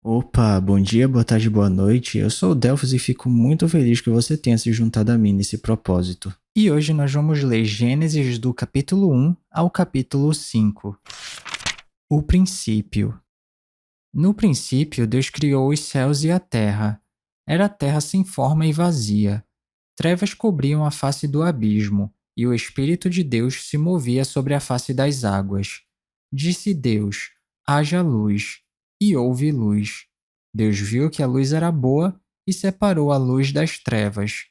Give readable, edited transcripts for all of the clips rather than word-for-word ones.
Opa, bom dia, boa tarde, boa noite. Eu sou o Delphos e fico muito feliz que você tenha se juntado a mim nesse propósito. E hoje nós vamos ler Gênesis do capítulo 1 ao capítulo 5. O princípio. No princípio, Deus criou os céus e a terra. Era a terra sem forma e vazia. Trevas cobriam a face do abismo, e o Espírito de Deus se movia sobre a face das águas. Disse Deus: haja luz, e houve luz. Deus viu que a luz era boa e separou a luz das trevas.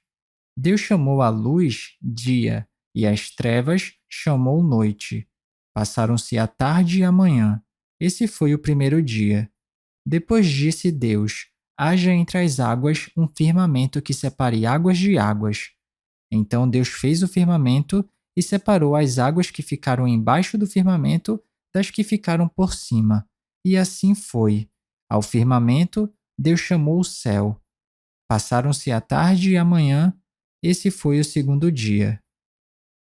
Deus chamou a luz dia, e as trevas chamou noite. Passaram-se a tarde e a manhã. Esse foi o primeiro dia. Depois disse Deus: haja entre as águas um firmamento que separe águas de águas. Então Deus fez o firmamento e separou as águas que ficaram embaixo do firmamento das que ficaram por cima. E assim foi. Ao firmamento, Deus chamou o céu. Passaram-se a tarde e a manhã. Esse foi o segundo dia.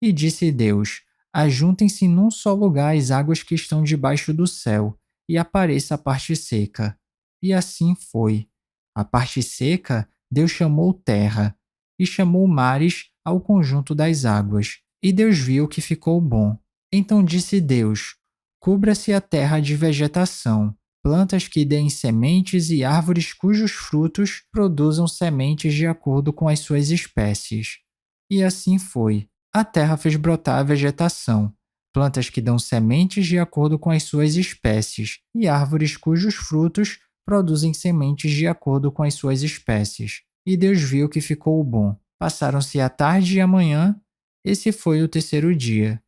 E disse Deus: ajuntem-se num só lugar as águas que estão debaixo do céu, e apareça a parte seca. E assim foi. A parte seca Deus chamou terra, e chamou mares ao conjunto das águas. E Deus viu que ficou bom. Então disse Deus: cubra-se a terra de vegetação, plantas que deem sementes e árvores cujos frutos produzam sementes de acordo com as suas espécies. E assim foi. A terra fez brotar a vegetação, plantas que dão sementes de acordo com as suas espécies, e árvores cujos frutos produzem sementes de acordo com as suas espécies. E Deus viu que ficou bom. Passaram-se a tarde e a manhã. Esse foi o terceiro dia.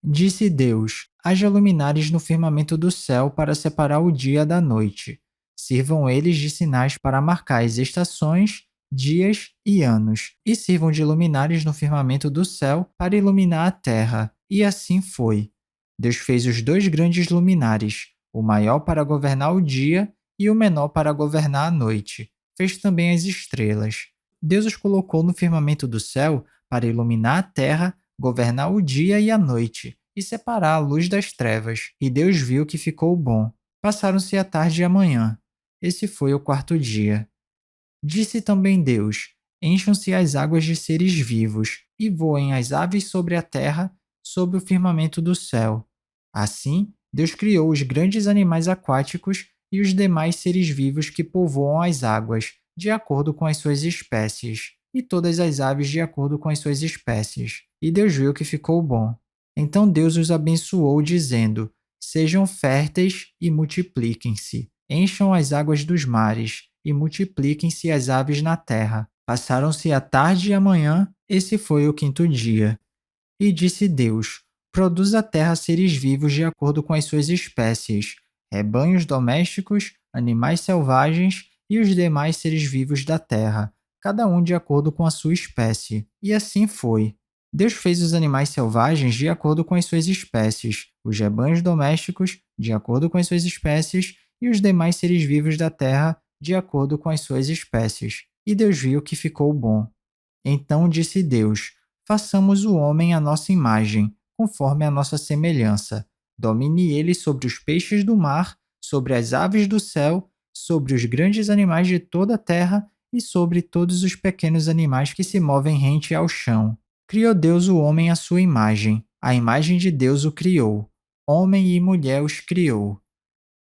Disse Deus: haja luminares no firmamento do céu para separar o dia da noite. Sirvam eles de sinais para marcar as estações, dias e anos, e sirvam de luminares no firmamento do céu para iluminar a terra. E assim foi. Deus fez os dois grandes luminares, o maior para governar o dia e o menor para governar a noite. Fez também as estrelas. Deus os colocou no firmamento do céu para iluminar a terra, governar o dia e a noite, e separar a luz das trevas. E Deus viu que ficou bom. Passaram-se a tarde e a manhã. Esse foi o quarto dia. Disse também Deus: encham-se as águas de seres vivos, e voem as aves sobre a terra, sob o firmamento do céu. Assim, Deus criou os grandes animais aquáticos e os demais seres vivos que povoam as águas, de acordo com as suas espécies, e todas as aves de acordo com as suas espécies. E Deus viu que ficou bom. Então Deus os abençoou, dizendo: sejam férteis e multipliquem-se, encham as águas dos mares e multipliquem-se as aves na terra. Passaram-se a tarde e a manhã, esse foi o quinto dia. E disse Deus: produz a terra seres vivos de acordo com as suas espécies, rebanhos domésticos, animais selvagens e os demais seres vivos da terra, cada um de acordo com a sua espécie. E assim foi. Deus fez os animais selvagens de acordo com as suas espécies, os rebanhos domésticos de acordo com as suas espécies e os demais seres vivos da terra de acordo com as suas espécies. E Deus viu que ficou bom. Então disse Deus: façamos o homem à nossa imagem, conforme a nossa semelhança. Domine ele sobre os peixes do mar, sobre as aves do céu, sobre os grandes animais de toda a terra e sobre todos os pequenos animais que se movem rente ao chão. Criou Deus o homem à sua imagem. A imagem de Deus o criou. Homem e mulher os criou.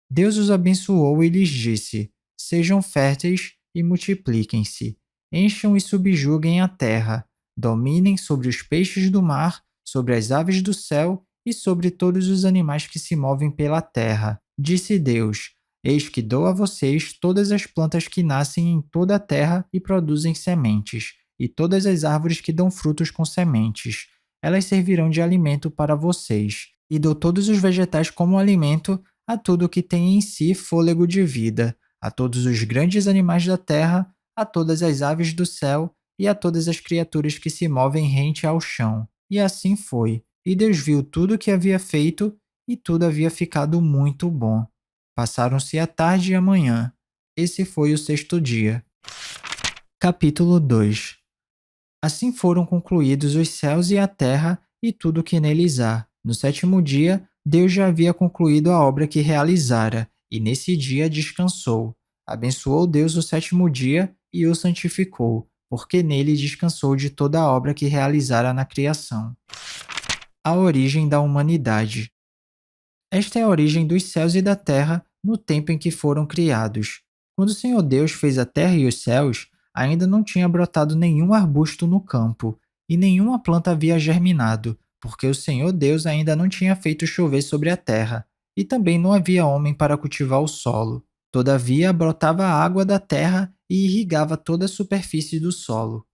Deus os abençoou e lhes disse: sejam férteis e multipliquem-se. Encham e subjuguem a terra. Dominem sobre os peixes do mar, sobre as aves do céu e sobre todos os animais que se movem pela terra. Disse Deus: eis que dou a vocês todas as plantas que nascem em toda a terra e produzem sementes, e todas as árvores que dão frutos com sementes. Elas servirão de alimento para vocês. E dou todos os vegetais como alimento a tudo que tem em si fôlego de vida, a todos os grandes animais da terra, a todas as aves do céu e a todas as criaturas que se movem rente ao chão. E assim foi. E Deus viu tudo o que havia feito, e tudo havia ficado muito bom. Passaram-se a tarde e a manhã. Esse foi o sexto dia. Capítulo 2. Assim foram concluídos os céus e a terra e tudo o que neles há. No sétimo dia, Deus já havia concluído a obra que realizara, e nesse dia descansou. Abençoou Deus o sétimo dia e o santificou, porque nele descansou de toda a obra que realizara na criação. A origem da humanidade. Esta é a origem dos céus e da terra no tempo em que foram criados. Quando o Senhor Deus fez a terra e os céus, ainda não tinha brotado nenhum arbusto no campo, e nenhuma planta havia germinado, porque o Senhor Deus ainda não tinha feito chover sobre a terra, e também não havia homem para cultivar o solo. Todavia brotava a água da terra e irrigava toda a superfície do solo.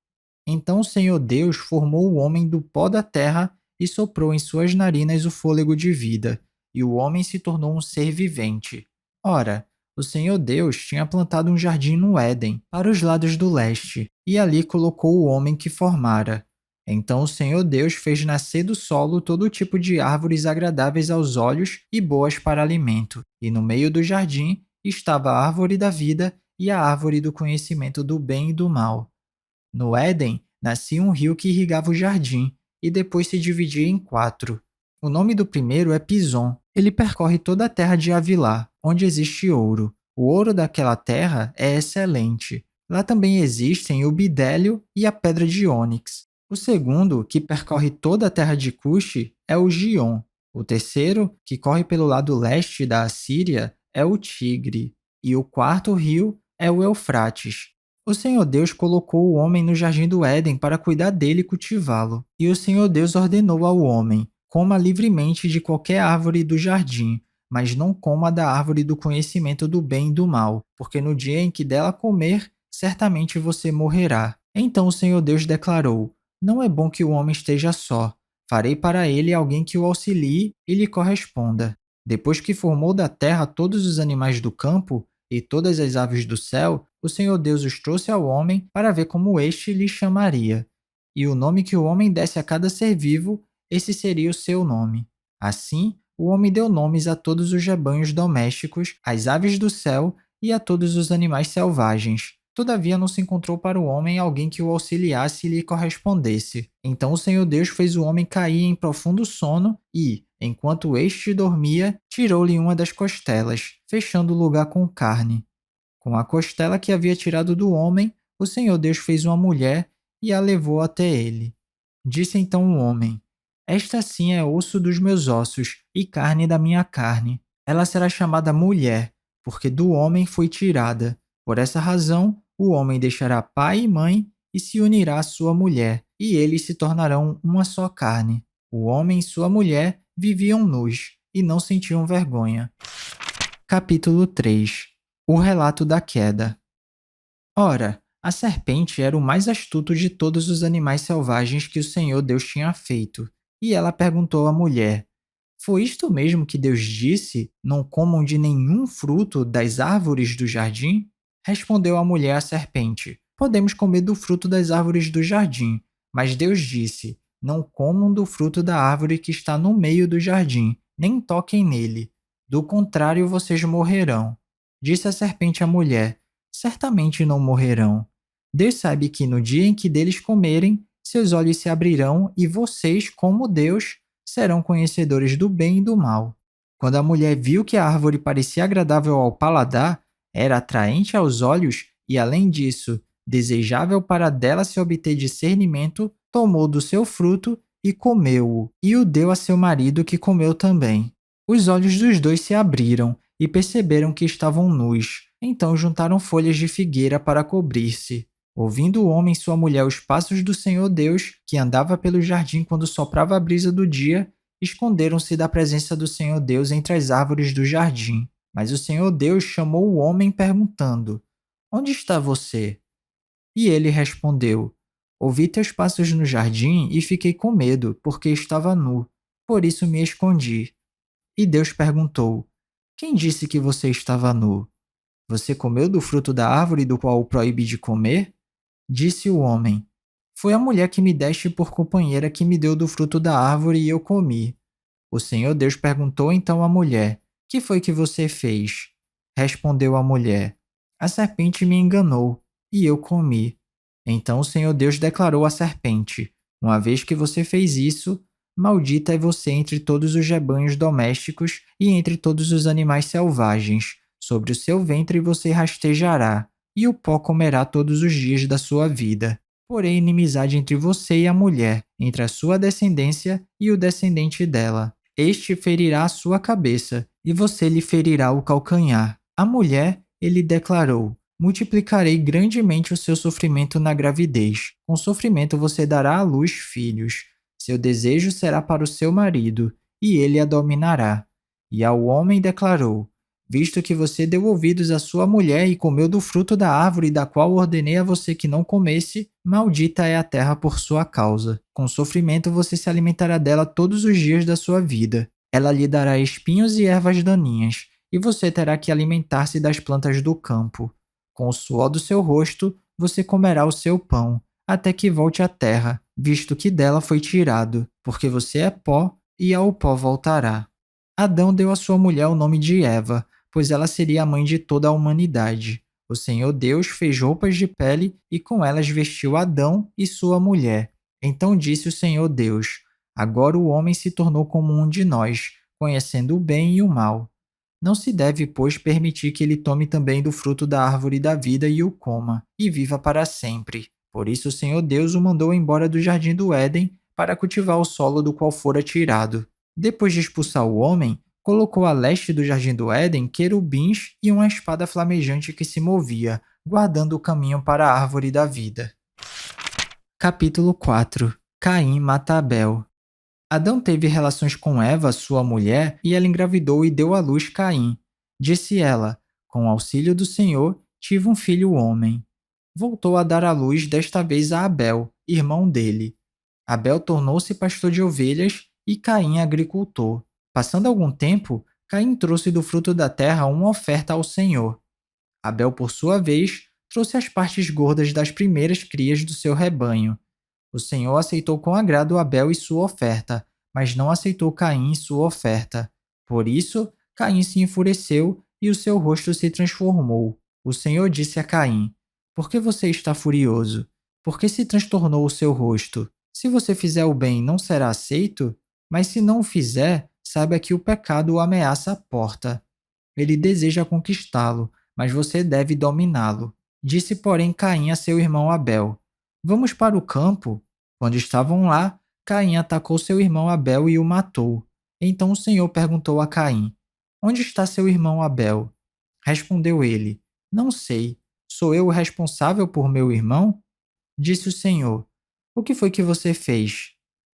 Então o Senhor Deus formou o homem do pó da terra e soprou em suas narinas o fôlego de vida, e o homem se tornou um ser vivente. Ora, o Senhor Deus tinha plantado um jardim no Éden, para os lados do leste, e ali colocou o homem que formara. Então o Senhor Deus fez nascer do solo todo tipo de árvores agradáveis aos olhos e boas para alimento, e no meio do jardim estava a árvore da vida e a árvore do conhecimento do bem e do mal. No Éden, nascia um rio que irrigava o jardim, e depois se dividia em quatro. O nome do primeiro é Pison. Ele percorre toda a terra de Havilá, onde existe ouro. O ouro daquela terra é excelente. Lá também existem o bidélio e a pedra de ônix. O segundo, que percorre toda a terra de Cuxi, é o Gion. O terceiro, que corre pelo lado leste da Assíria, é o Tigre. E o quarto rio é o Eufrates. O Senhor Deus colocou o homem no jardim do Éden para cuidar dele e cultivá-lo. E o Senhor Deus ordenou ao homem: coma livremente de qualquer árvore do jardim, mas não coma da árvore do conhecimento do bem e do mal, porque no dia em que dela comer, certamente você morrerá. Então o Senhor Deus declarou: não é bom que o homem esteja só. Farei para ele alguém que o auxilie e lhe corresponda. Depois que formou da terra todos os animais do campo e todas as aves do céu, o Senhor Deus os trouxe ao homem para ver como este lhe chamaria. E o nome que o homem desse a cada ser vivo, esse seria o seu nome. Assim, o homem deu nomes a todos os rebanhos domésticos, às aves do céu e a todos os animais selvagens. Todavia não se encontrou para o homem alguém que o auxiliasse e lhe correspondesse. Então o Senhor Deus fez o homem cair em profundo sono e, enquanto este dormia, tirou-lhe uma das costelas, fechando o lugar com carne. Com a costela que havia tirado do homem, o Senhor Deus fez uma mulher e a levou até ele. Disse então o homem: esta sim é osso dos meus ossos e carne da minha carne. Ela será chamada mulher, porque do homem foi tirada. Por essa razão, o homem deixará pai e mãe e se unirá à sua mulher, e eles se tornarão uma só carne. O homem e sua mulher viviam nus e não sentiam vergonha. Capítulo 3. O relato da queda. Ora, a serpente era o mais astuto de todos os animais selvagens que o Senhor Deus tinha feito, e ela perguntou à mulher: foi isto mesmo que Deus disse? Não comam de nenhum fruto das árvores do jardim? Respondeu a mulher à serpente: podemos comer do fruto das árvores do jardim, mas Deus disse: não comam do fruto da árvore que está no meio do jardim, nem toquem nele. Do contrário, vocês morrerão. Disse a serpente à mulher: certamente não morrerão. Deus sabe que no dia em que deles comerem, seus olhos se abrirão e vocês, como Deus, serão conhecedores do bem e do mal. Quando a mulher viu que a árvore parecia agradável ao paladar, era atraente aos olhos e, além disso, desejável para dela se obter discernimento, tomou do seu fruto e comeu-o, e o deu a seu marido, que comeu também. Os olhos dos dois se abriram e perceberam que estavam nus. Então juntaram folhas de figueira para cobrir-se. Ouvindo o homem e sua mulher os passos do Senhor Deus, que andava pelo jardim quando soprava a brisa do dia, esconderam-se da presença do Senhor Deus entre as árvores do jardim. Mas o Senhor Deus chamou o homem perguntando: onde está você? E ele respondeu: ouvi teus passos no jardim e fiquei com medo, porque estava nu. Por isso me escondi. E Deus perguntou: quem disse que você estava nu? Você comeu do fruto da árvore do qual o proíbe de comer? Disse o homem: foi a mulher que me deste por companheira que me deu do fruto da árvore e eu comi. O Senhor Deus perguntou então à mulher: que foi que você fez? Respondeu a mulher: a serpente me enganou e eu comi. Então o Senhor Deus declarou à serpente: uma vez que você fez isso, maldita é você entre todos os rebanhos domésticos e entre todos os animais selvagens. Sobre o seu ventre você rastejará, e o pó comerá todos os dias da sua vida. Porém, inimizade entre você e a mulher, entre a sua descendência e o descendente dela. Este ferirá a sua cabeça, e você lhe ferirá o calcanhar. A mulher, ele declarou: multiplicarei grandemente o seu sofrimento na gravidez. Com sofrimento você dará à luz filhos. Seu desejo será para o seu marido, e ele a dominará. E ao homem declarou: visto que você deu ouvidos à sua mulher e comeu do fruto da árvore da qual ordenei a você que não comesse, maldita é a terra por sua causa. Com sofrimento você se alimentará dela todos os dias da sua vida. Ela lhe dará espinhos e ervas daninhas, e você terá que alimentar-se das plantas do campo. Com o suor do seu rosto você comerá o seu pão, até que volte à terra, visto que dela foi tirado, porque você é pó e ao pó voltará. Adão deu à sua mulher o nome de Eva, pois ela seria a mãe de toda a humanidade. O Senhor Deus fez roupas de pele e com elas vestiu Adão e sua mulher. Então disse o Senhor Deus: agora o homem se tornou como um de nós, conhecendo o bem e o mal. Não se deve, pois, permitir que ele tome também do fruto da árvore da vida e o coma, e viva para sempre. Por isso o Senhor Deus o mandou embora do jardim do Éden para cultivar o solo do qual fora tirado. Depois de expulsar o homem, colocou a leste do jardim do Éden querubins e uma espada flamejante que se movia, guardando o caminho para a árvore da vida. Capítulo 4. Caim mata Abel. Adão teve relações com Eva, sua mulher, e ela engravidou e deu à luz Caim. Disse ela: com o auxílio do Senhor, tive um filho homem. Voltou a dar à luz desta vez a Abel, irmão dele. Abel tornou-se pastor de ovelhas e Caim agricultor. Passando algum tempo, Caim trouxe do fruto da terra uma oferta ao Senhor. Abel, por sua vez, trouxe as partes gordas das primeiras crias do seu rebanho. O Senhor aceitou com agrado Abel e sua oferta, mas não aceitou Caim e sua oferta. Por isso, Caim se enfureceu e o seu rosto se transformou. O Senhor disse a Caim: por que você está furioso? Por que se transtornou o seu rosto? Se você fizer o bem, não será aceito? Mas se não o fizer, saiba que o pecado o ameaça à porta. Ele deseja conquistá-lo, mas você deve dominá-lo. Disse, porém, Caim a seu irmão Abel: vamos para o campo? Quando estavam lá, Caim atacou seu irmão Abel e o matou. Então o Senhor perguntou a Caim: onde está seu irmão Abel? Respondeu ele: não sei. Sou eu o responsável por meu irmão? Disse o Senhor: o que foi que você fez?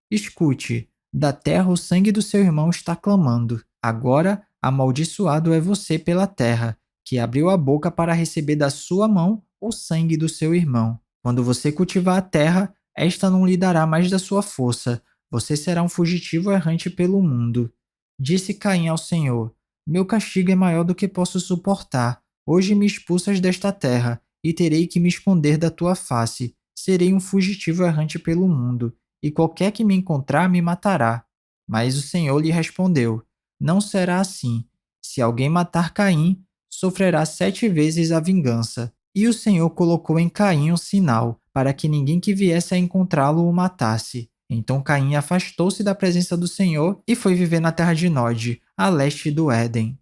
Escute, da terra o sangue do seu irmão está clamando. Agora, amaldiçoado é você pela terra, que abriu a boca para receber da sua mão o sangue do seu irmão. Quando você cultivar a terra, esta não lhe dará mais da sua força. Você será um fugitivo errante pelo mundo. Disse Caim ao Senhor: meu castigo é maior do que posso suportar. Hoje me expulsas desta terra, e terei que me esconder da tua face. Serei um fugitivo errante pelo mundo, e qualquer que me encontrar me matará. Mas o Senhor lhe respondeu: não será assim. Se alguém matar Caim, sofrerá 7 vezes a vingança. E o Senhor colocou em Caim um sinal, para que ninguém que viesse a encontrá-lo o matasse. Então Caim afastou-se da presença do Senhor e foi viver na terra de Nod, a leste do Éden.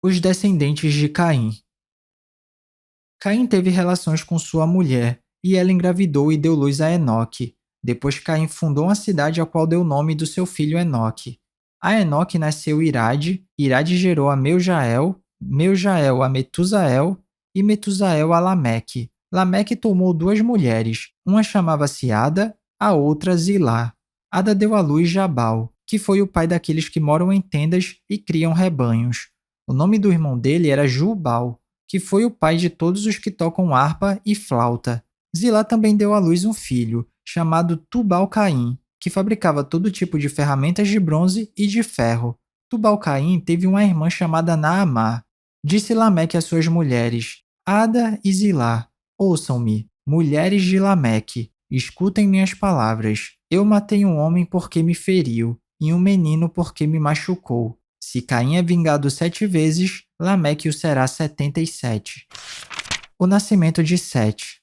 Os descendentes de Caim. Caim teve relações com sua mulher, e ela engravidou e deu luz a Enoque. Depois Caim fundou uma cidade a qual deu o nome do seu filho Enoque. A Enoque nasceu Irade, Irade gerou a Meujael, Meujael a Metusael, e Metusael a Lameque. Lameque tomou 2 mulheres, uma chamava-se Ada, a outra Zilá. Ada deu à luz Jabal, que foi o pai daqueles que moram em tendas e criam rebanhos. O nome do irmão dele era Jubal, que foi o pai de todos os que tocam harpa e flauta. Zilá também deu à luz um filho, chamado Tubal-Caim, que fabricava todo tipo de ferramentas de bronze e de ferro. Tubal-Caim teve uma irmã chamada Naamá. Disse Lameque às suas mulheres: Ada e Zilá, ouçam-me, mulheres de Lameque, escutem minhas palavras. Eu matei um homem porque me feriu, e um menino porque me machucou. Se Caim é vingado 7 vezes, Lameque o será 77. O nascimento de Sete.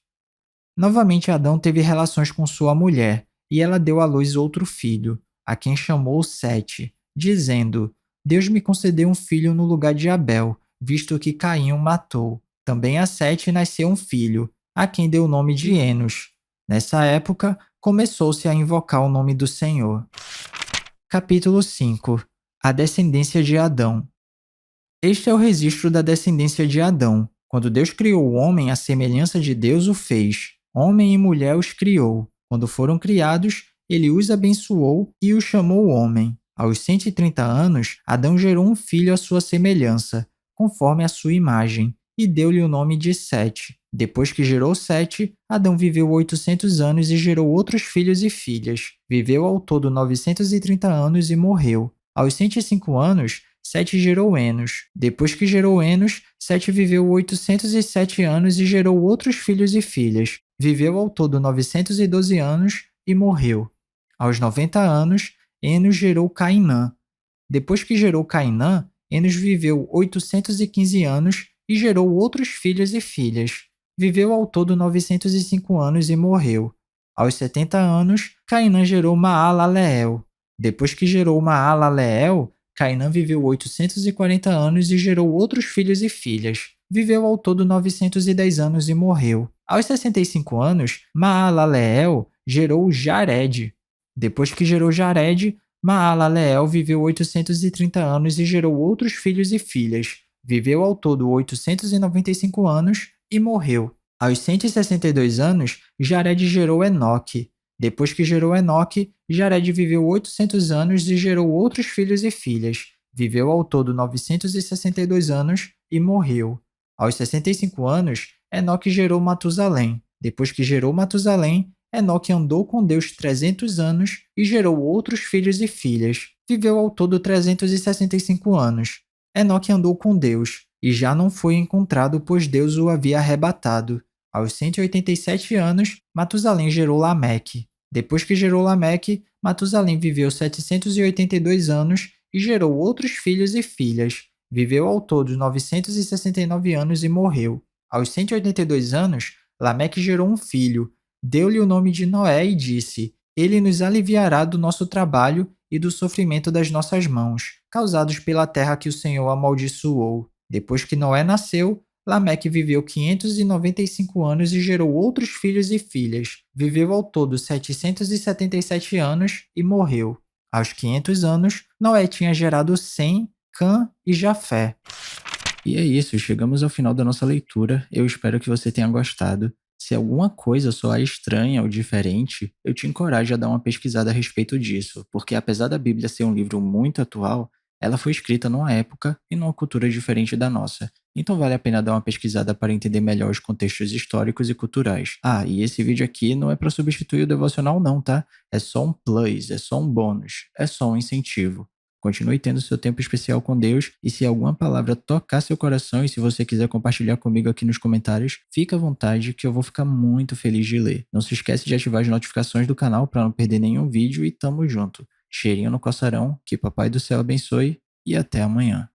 Novamente Adão teve relações com sua mulher, e ela deu à luz outro filho, a quem chamou Sete, dizendo: Deus me concedeu um filho no lugar de Abel, visto que Caim o matou. Também a Sete nasceu um filho, a quem deu o nome de Enos. Nessa época, começou-se a invocar o nome do Senhor. Capítulo 5. A descendência de Adão. Este é o registro da descendência de Adão. Quando Deus criou o homem, à semelhança de Deus o fez. Homem e mulher os criou. Quando foram criados, ele os abençoou e os chamou homem. Aos 130 anos, Adão gerou um filho à sua semelhança, conforme a sua imagem, e deu-lhe o nome de Sete. Depois que gerou Sete, Adão viveu 800 anos e gerou outros filhos e filhas. Viveu ao todo 930 anos e morreu. Aos 105 anos, Sete gerou Enos. Depois que gerou Enos, Sete viveu 807 anos e gerou outros filhos e filhas. Viveu ao todo 912 anos e morreu. Aos 90 anos, Enos gerou Cainã. Depois que gerou Cainã, Enos viveu 815 anos e gerou outros filhos e filhas. Viveu ao todo 905 anos e morreu. Aos 70 anos, Cainã gerou Maalaleel. Depois que gerou Maalaleel, Cainã viveu 840 anos e gerou outros filhos e filhas. Viveu ao todo 910 anos e morreu. Aos 65 anos, Maalaleel gerou Jared. Depois que gerou Jared, Maalaleel viveu 830 anos e gerou outros filhos e filhas. Viveu ao todo 895 anos e morreu. Aos 162 anos, Jared gerou Enoque. Depois que gerou Enoque, Jared viveu 800 anos e gerou outros filhos e filhas. Viveu ao todo 962 anos e morreu. Aos 65 anos, Enoque gerou Matusalém. Depois que gerou Matusalém, Enoque andou com Deus 300 anos e gerou outros filhos e filhas. Viveu ao todo 365 anos. Enoque andou com Deus e já não foi encontrado, pois Deus o havia arrebatado. Aos 187 anos, Matusalém gerou Lameque. Depois que gerou Lameque, Matusalém viveu 782 anos e gerou outros filhos e filhas. Viveu ao todo 969 anos e morreu. Aos 182 anos, Lameque gerou um filho. Deu-lhe o nome de Noé e disse: Ele nos aliviará do nosso trabalho e do sofrimento das nossas mãos, causados pela terra que o Senhor amaldiçoou. Depois que Noé nasceu, Lameque viveu 595 anos e gerou outros filhos e filhas. Viveu ao todo 777 anos e morreu. Aos 500 anos, Noé tinha gerado Sem, Cã e Jafé. E é isso, chegamos ao final da nossa leitura. Eu espero que você tenha gostado. Se alguma coisa soar estranha ou diferente, eu te encorajo a dar uma pesquisada a respeito disso, porque apesar da Bíblia ser um livro muito atual, ela foi escrita numa época e numa cultura diferente da nossa. Então vale a pena dar uma pesquisada para entender melhor os contextos históricos e culturais. Ah, e esse vídeo aqui não é para substituir o devocional não, tá? É só um plus, é só um bônus, é só um incentivo. Continue tendo seu tempo especial com Deus e se alguma palavra tocar seu coração e se você quiser compartilhar comigo aqui nos comentários, fica à vontade que eu vou ficar muito feliz de ler. Não se esquece de ativar as notificações do canal para não perder nenhum vídeo e tamo junto. Cheirinho no coçarão, que Papai do Céu abençoe e até amanhã.